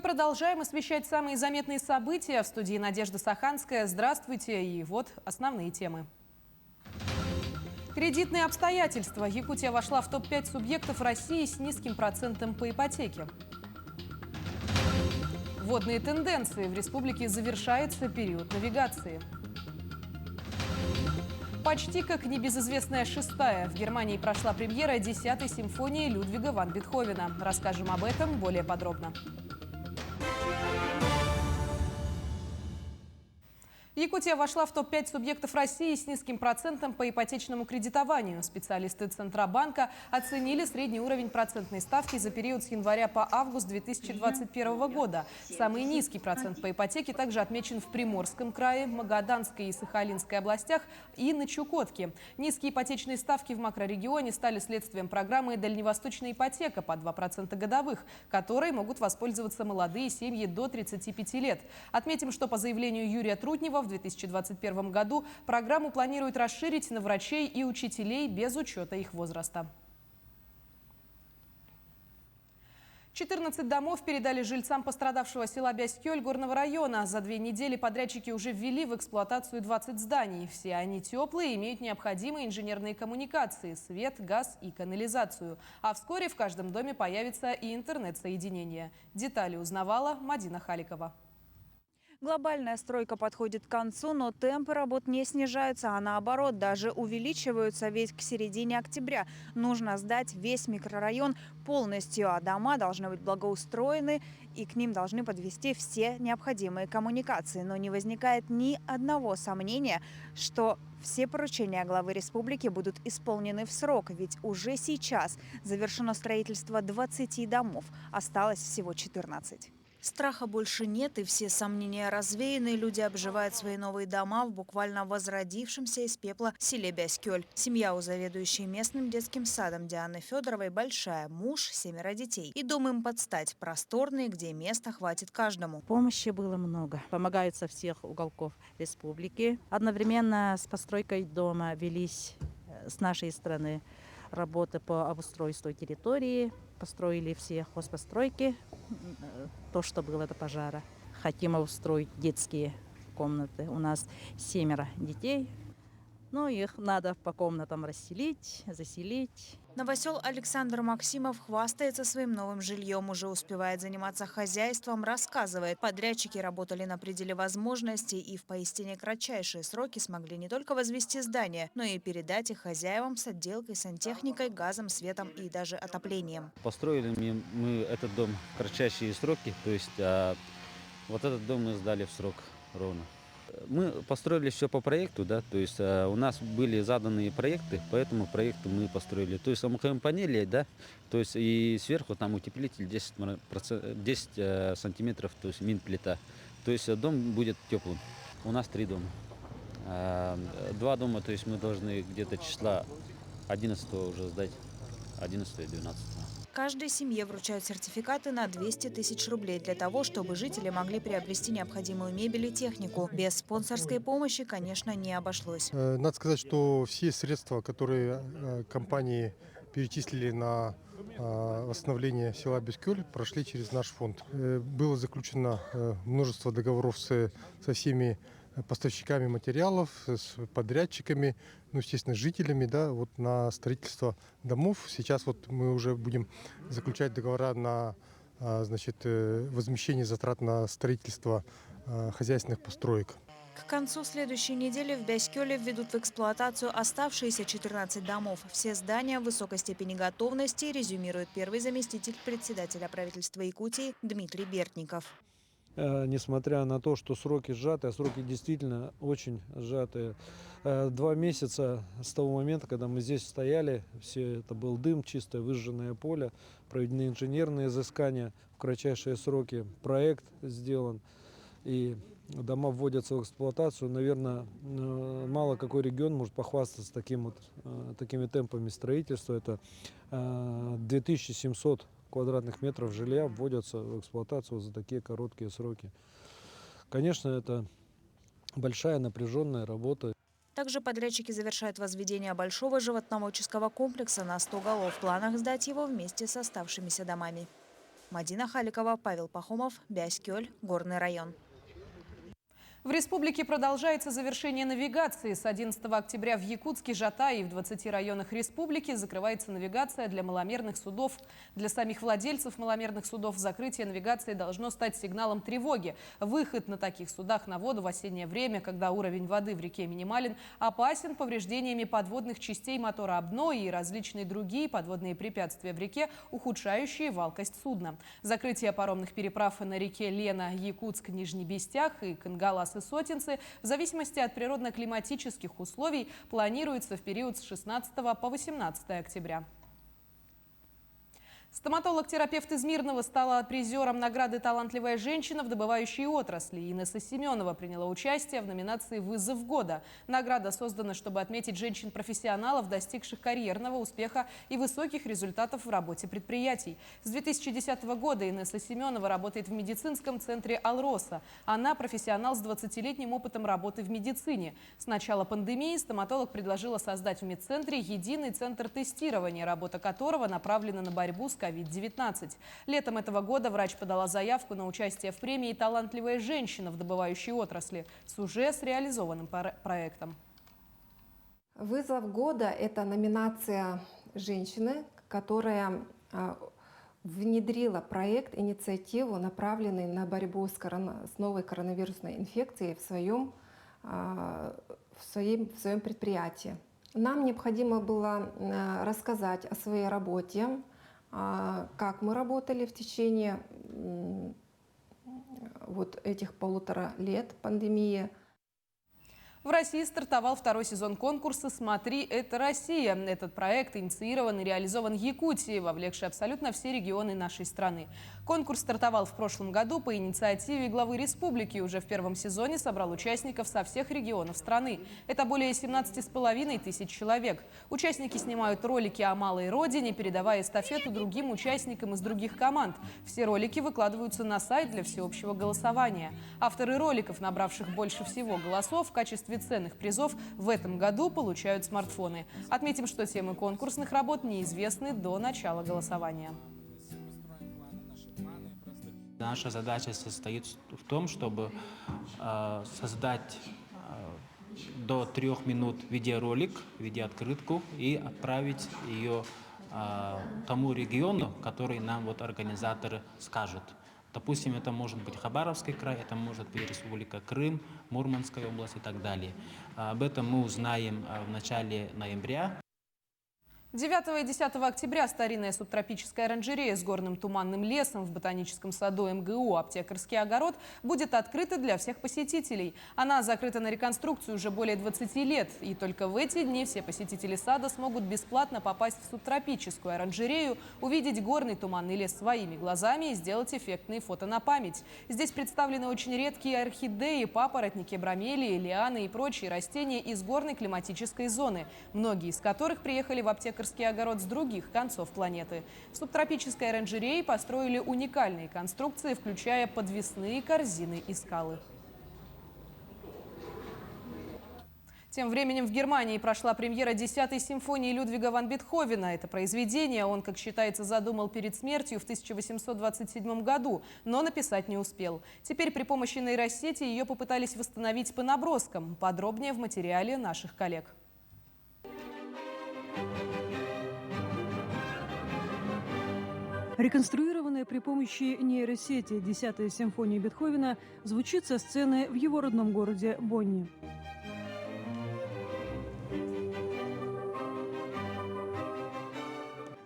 Мы продолжаем освещать самые заметные события. В студии Надежда Саханская. Здравствуйте. И вот основные темы. Кредитные обстоятельства. Якутия вошла в топ-5 субъектов России с низким процентом по ипотеке. Водные тенденции. В республике завершается период навигации. Почти как небезызвестная шестая. В Германии прошла премьера 10-й симфонии Людвига ван Бетховена. Расскажем об этом более подробно. Якутия вошла в топ-5 субъектов России с низким процентом по ипотечному кредитованию. Специалисты Центробанка оценили средний уровень процентной ставки за период с января по август 2021 года. Самый низкий процент по ипотеке также отмечен в Приморском крае, Магаданской и Сахалинской областях и на Чукотке. Низкие ипотечные ставки в макрорегионе стали следствием программы «Дальневосточная ипотека» по 2% годовых, которой могут воспользоваться молодые семьи до 35 лет. Отметим, что по заявлению Юрия Трутнева в 2021 году программу планируют расширить на врачей и учителей без учета их возраста. 14 домов передали жильцам пострадавшего села Бяскёль горного района. За 2 недели подрядчики уже ввели в эксплуатацию 20 зданий. Все они теплые и имеют необходимые инженерные коммуникации – свет, газ и канализацию. А вскоре в каждом доме появится и интернет-соединение. Детали узнавала Мадина Халикова. Глобальная стройка подходит к концу, но темпы работ не снижаются, а наоборот даже увеличиваются, ведь к середине октября нужно сдать весь микрорайон полностью, а дома должны быть благоустроены и к ним должны подвести все необходимые коммуникации. Но не возникает ни одного сомнения, что все поручения главы республики будут исполнены в срок, ведь уже сейчас завершено строительство 20 домов, осталось всего 14. Страха больше нет, и все сомнения развеяны. Люди обживают свои новые дома в буквально возродившемся из пепла селе Бяскёль. Семья у заведующей местным детским садом Дианы Федоровой большая. Муж, 7 детей. И дом им под стать. Просторный, где места хватит каждому. Помощи было много. Помогают со всех уголков республики. Одновременно с постройкой дома велись с нашей стороны работы по обустройству территории. Построили все хозпостройки, то, что было до пожара. Хотим устроить детские комнаты. У нас 7 детей, но их надо по комнатам расселить, заселить. Новосел Александр Максимов хвастается своим новым жильем, уже успевает заниматься хозяйством, рассказывает. Подрядчики работали на пределе возможностей и в поистине кратчайшие сроки смогли не только возвести здание, но и передать их хозяевам с отделкой, сантехникой, газом, светом и даже отоплением. Построили мы этот дом в кратчайшие сроки, то есть вот этот дом мы сдали в срок ровно. Мы построили все по проекту, да, то есть у нас были заданные проекты, по этому проекту мы построили. То есть панели, да, то есть и сверху там утеплитель 10 сантиметров, то есть мин-плита. То есть дом будет теплым. У нас 3 дома. 2 дома, то есть мы должны где-то числа 11 уже сдать, 11 и 12. Каждой семье вручают сертификаты на 200 тысяч рублей для того, чтобы жители могли приобрести необходимую мебель и технику. Без спонсорской помощи, конечно, не обошлось. Надо сказать, что все средства, которые компании перечислили на восстановление села Бяскёль, прошли через наш фонд. Было заключено множество договоров со всеми поставщиками материалов, с подрядчиками, ну, естественно, с жителями, да, вот на строительство домов. Сейчас вот мы уже будем заключать договора на, значит, возмещение затрат на строительство хозяйственных построек. К концу следующей недели в Бяскёле введут в эксплуатацию оставшиеся 14 домов. Все здания в высокой степени готовности, резюмирует первый заместитель председателя правительства Якутии Дмитрий Бертников. Несмотря на то, что сроки сжатые, сроки действительно очень сжатые. 2 месяца с того момента, когда мы здесь стояли, все это был дым, чистое выжженное поле, проведены инженерные изыскания в кратчайшие сроки, проект сделан. И дома вводятся в эксплуатацию. Наверное, мало какой регион может похвастаться такими темпами строительства. Это 2700 квадратных метров жилья вводятся в эксплуатацию за такие короткие сроки. Конечно, это большая напряженная работа. Также подрядчики завершают возведение большого животноводческого комплекса на 100 голов. В планах сдать его вместе с оставшимися домами. Мадина Халикова, Павел Пахомов, Бяскёль, Горный район. В республике продолжается завершение навигации. С 11 октября в Якутске, Жатае и в 20 районах республики закрывается навигация для маломерных судов. Для самих владельцев маломерных судов закрытие навигации должно стать сигналом тревоги. Выход на таких судах на воду в осеннее время, когда уровень воды в реке минимален, опасен повреждениями подводных частей мотора ОБНО и различные другие подводные препятствия в реке, ухудшающие валкость судна. Закрытие паромных переправ на реке Лена, Якутск, Нижний Бестях и Кангалас и Сотинцы в зависимости от природно-климатических условий планируется в период с 16 по 18 октября. Стоматолог-терапевт из Мирного стала призером награды «Талантливая женщина в добывающей отрасли». Инесса Семенова приняла участие в номинации «Вызов года». Награда создана, чтобы отметить женщин-профессионалов, достигших карьерного успеха и высоких результатов в работе предприятий. С 2010 года Инесса Семенова работает в медицинском центре «Алроса». Она профессионал с 20-летним опытом работы в медицине. С начала пандемии стоматолог предложила создать в медцентре единый центр тестирования, работа которого направлена на борьбу с COVID-19. Летом этого года врач подала заявку на участие в премии «Талантливая женщина в добывающей отрасли» с уже реализованным проектом. Вызов года – это номинация женщины, которая внедрила проект, инициативу, направленный на борьбу с новой коронавирусной инфекцией в своем предприятии. Нам необходимо было рассказать о своей работе, как мы работали в течение этих 1,5 лет пандемии. В России стартовал второй сезон конкурса «Смотри, это Россия». Этот проект инициирован и реализован Якутией, вовлекший абсолютно все регионы нашей страны. Конкурс стартовал в прошлом году по инициативе главы республики и уже в первом сезоне собрал участников со всех регионов страны. Это более 17,5 тысяч человек. Участники снимают ролики о малой родине, передавая эстафету другим участникам из других команд. Все ролики выкладываются на сайт для всеобщего голосования. Авторы роликов, набравших больше всего голосов, в качестве ценных призов в этом году получают смартфоны. Отметим, что темы конкурсных работ неизвестны до начала голосования. Наша задача состоит в том, чтобы создать до 3 минут видеоролик, видеооткрытку и отправить ее тому региону, который нам организаторы скажут. Допустим, это может быть Хабаровский край, это может быть Республика Крым, Мурманская область и так далее. Об этом мы узнаем в начале ноября. 9 и 10 октября старинная субтропическая оранжерея с горным туманным лесом в ботаническом саду МГУ «Аптекарский огород» будет открыта для всех посетителей. Она закрыта на реконструкцию уже более 20 лет. И только в эти дни все посетители сада смогут бесплатно попасть в субтропическую оранжерею, увидеть горный туманный лес своими глазами и сделать эффектные фото на память. Здесь представлены очень редкие орхидеи, папоротники, бромелии, лианы и прочие растения из горной климатической зоны, многие из которых приехали в Аптекарский огород с других концов планеты. В субтропической оранжерее построили уникальные конструкции, включая подвесные корзины и скалы. Тем временем в Германии прошла премьера 10-й симфонии Людвига ван Бетховена. Это произведение он, как считается, задумал перед смертью в 1827 году, но написать не успел. Теперь при помощи нейросети ее попытались восстановить по наброскам. Подробнее в материале наших коллег. Реконструированная при помощи нейросети 10-я симфония Бетховена звучит со сцены в его родном городе Бонне.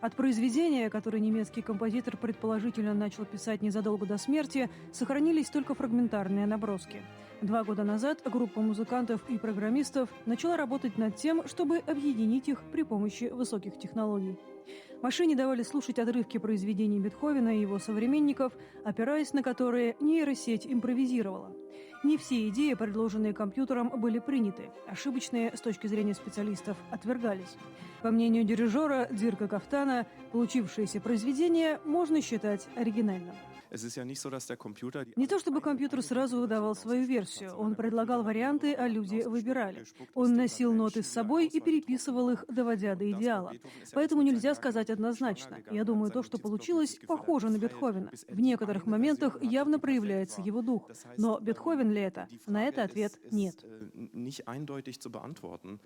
От произведения, которое немецкий композитор предположительно начал писать незадолго до смерти, сохранились только фрагментарные наброски. 2 года назад группа музыкантов и программистов начала работать над тем, чтобы объединить их при помощи высоких технологий. Машине давали слушать отрывки произведений Бетховена и его современников, опираясь на которые нейросеть импровизировала. Не все идеи, предложенные компьютером, были приняты. Ошибочные, с точки зрения специалистов, отвергались. По мнению дирижера Дирка Кафтана, получившееся произведение можно считать оригинальным. Не то чтобы компьютер сразу выдавал свою версию. Он предлагал варианты, а люди выбирали. Он носил ноты с собой и переписывал их, доводя до идеала. Поэтому нельзя сказать однозначно. Я думаю, то, что получилось, похоже на Бетховена. В некоторых моментах явно проявляется его дух. Но Бетховен ли это? На это ответ нет.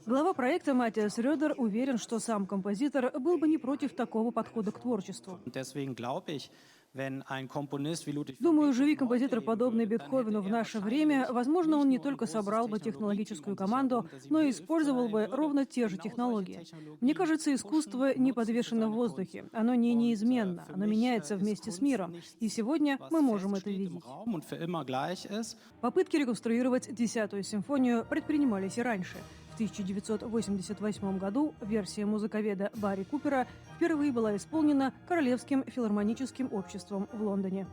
Глава проекта Матиас Рёдер уверен, что сам композитор был бы не против такого подхода к творчеству. Думаю, живи композитор, подобный Бетховену в наше время, возможно, он не только собрал бы технологическую команду, но и использовал бы ровно те же технологии. Мне кажется, искусство не подвешено в воздухе. Оно не неизменно, оно меняется вместе с миром. И сегодня мы можем это видеть. Попытки реконструировать 10-ю симфонию предпринимались и раньше. В 1988 году версия музыковеда Барри Купера впервые была исполнена Королевским филармоническим обществом в Лондоне.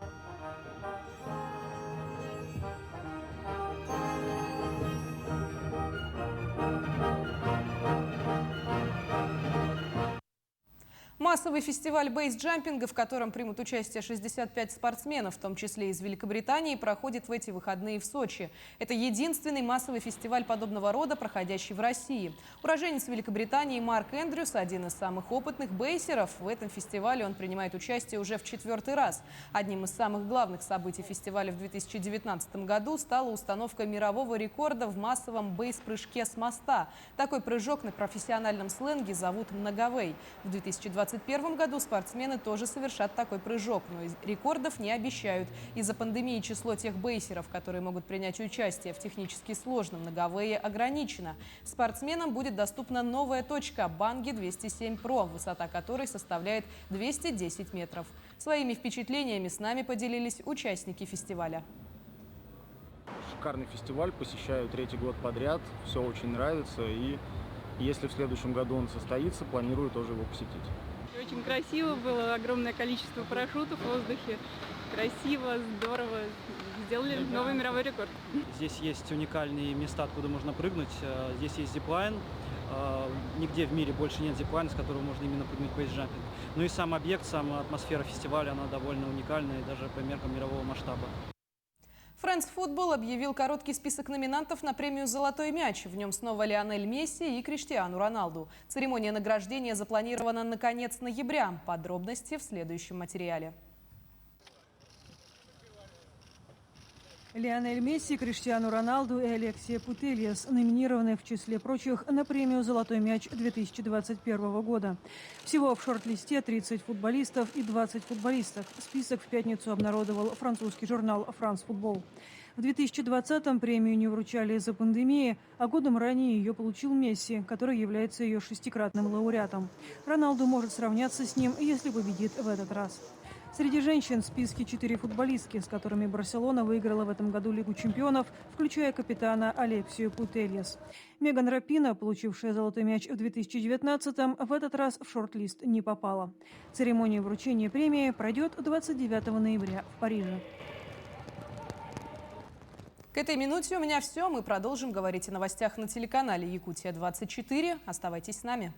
Массовый фестиваль бейсджампинга, в котором примут участие 65 спортсменов, в том числе из Великобритании, проходит в эти выходные в Сочи. Это единственный массовый фестиваль подобного рода, проходящий в России. Уроженец Великобритании Марк Эндрюс – один из самых опытных бейсеров. В этом фестивале он принимает участие уже в 4-й раз. Одним из самых главных событий фестиваля в 2019 году стала установка мирового рекорда в массовом бейс-прыжке с моста. Такой прыжок на профессиональном сленге зовут многовей. В 2021 году спортсмены тоже совершат такой прыжок, но рекордов не обещают. Из-за пандемии число тех бейсеров, которые могут принять участие в технически сложном многовее, ограничено. Спортсменам будет доступна новая точка – Банги 207 Pro, высота которой составляет 210 метров. Своими впечатлениями с нами поделились участники фестиваля. Шикарный фестиваль, посещаю 3-й год подряд, все очень нравится, и если в следующем году он состоится, планирую тоже его посетить. Очень красиво было, огромное количество парашютов в воздухе. Красиво, здорово. Сделали новый мировой рекорд. Здесь есть уникальные места, откуда можно прыгнуть. Здесь есть зиплайн. Нигде в мире больше нет зиплайна, с которого можно именно прыгнуть бейсджампинг. Ну и сам объект, сама атмосфера фестиваля, она довольно уникальная, даже по меркам мирового масштаба. France Football объявил короткий список номинантов на премию «Золотой мяч». В нем снова Лионель Месси и Криштиану Роналду. Церемония награждения запланирована на конец ноября. Подробности в следующем материале. Лионель Месси, Криштиану Роналду и Алексия Путельяс номинированы в числе прочих на премию «Золотой мяч» 2021 года. Всего в шорт-листе 30 футболистов и 20 футболисток. Список в пятницу обнародовал французский журнал «France Football». В 2020-м премию не вручали из-за пандемии, а годом ранее ее получил Месси, который является ее 6-кратным лауреатом. Роналду может сравняться с ним, если победит в этот раз. Среди женщин в списке 4 футболистки, с которыми Барселона выиграла в этом году Лигу чемпионов, включая капитана Алексию Путельяс. Меган Рапино, получившая золотой мяч в 2019-м, в этот раз в шорт-лист не попала. Церемония вручения премии пройдет 29 ноября в Париже. К этой минуте у меня все. Мы продолжим говорить о новостях на телеканале «Якутия-24». Оставайтесь с нами.